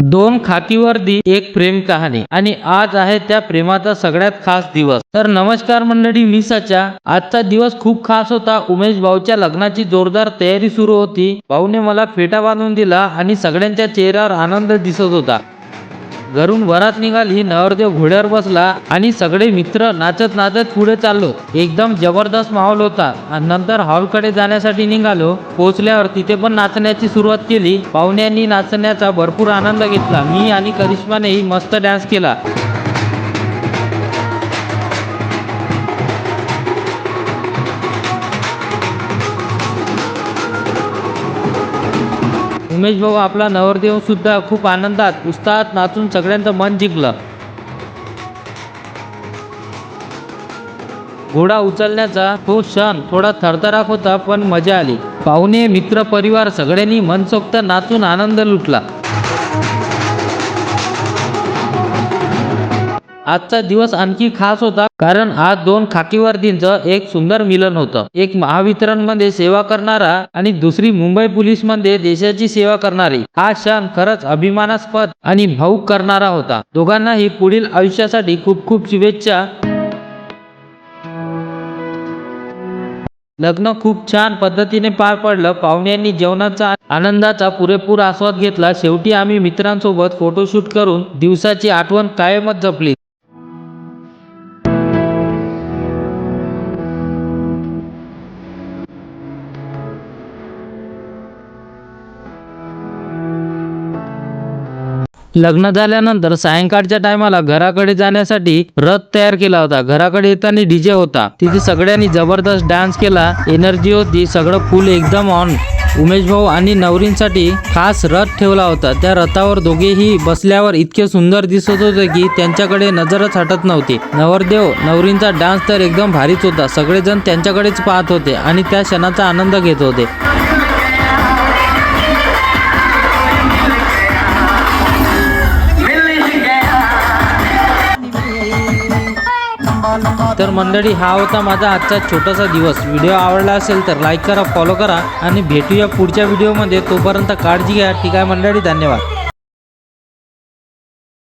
दोन खाकी वर्दी एक प्रेम कहाणी आणि आज आहे त्या प्रेमाचा सगळ्यात खास दिवस। तर नमस्कार मंडळी, मी सचा। आजचा दिवस खूप खास होता। उमेश भाऊच्या लग्नाची जोरदार तयारी सुरू होती। भाऊने मला फेटा बांधून दिला आणि सगळ्यांच्या चेहऱ्यावर आनंद दिसत होता। घरून वरात निघाली, नवरदेव घोड्यावर बसला आणि सगळे मित्र नाचत नाचत पुढे चाललो। एकदम जबरदस्त माहोल होता। आणि नंतर हॉलकडे जाण्यासाठी निघालो। पोहोचल्यावर तिथे पण नाचण्याची सुरुवात केली। पाहुण्यांनी नाचण्याचा भरपूर आनंद घेतला। मी आणि करिश्मानेही मस्त डान्स केला। उमेश भाऊ आपला नवरदेव सुद्धा खूप आनंदात उत्साहात नाचून सगळ्यांचं मन जिंकलं। घोडा उचलण्याचा तो क्षण थोडा थरथराक होता, पण मजा आली। पाहुणे, मित्र, परिवार सगळ्यांनी मनसोक्त नाचून आनंद लुटला। आजचा दिवस आणखी खास होता, कारण आज दोन खाकी वर्दींचं एक सुंदर मिलन होतं। एक महावितरण मध्ये सेवा करणारा आणि दुसरी मुंबई पोलीस मध्ये देशाची सेवा करणारी। हा क्षण खरंच अभिमानास्पद आणि भावुक करणारा होता। दोघांनाही पुढील आयुष्यासाठी खूप खूप शुभेच्छा। लग्न खूप छान पद्धतीने पार पडलं। पाहुण्यांनी जेवणाचा आनंदाचा पुरेपूर आस्वाद घेतला। शेवटी आम्ही मित्रांसोबत फोटोशूट करून दिवसाची आठवण कायमच जपली। लग्न झाल्यानंतर सायंकाळच्या टायमाला घराकडे जाण्यासाठी रथ तयार केला होता। घराकडे येताना डीजे होता। तिथे सगळ्यांनी जबरदस्त डान्स केला। एनर्जी होती, सगळं फुल एकदम ऑन। उमेश भाऊ आणि नवरींसाठी खास रथ ठेवला होता। त्या रथावर दोघेही बसल्यावर इतके सुंदर दिसत होते की त्यांच्याकडे नजरच हटत नव्हती। नवरदेव नवरींचा डान्स तर एकदम भारीच होता। सगळेजण त्यांच्याकडेच पाहत होते आणि त्या क्षणाचा आनंद घेत होते। तर मंडळी, हा होता माझा आजचा छोटासा दिवस। व्हिडिओ आवडला असेल तर लाईक करा, फॉलो करा आणि भेटूया पुढच्या व्हिडिओमध्ये। तोपर्यंत काळजी घ्या। ठीक आहे मंडळी, धन्यवाद।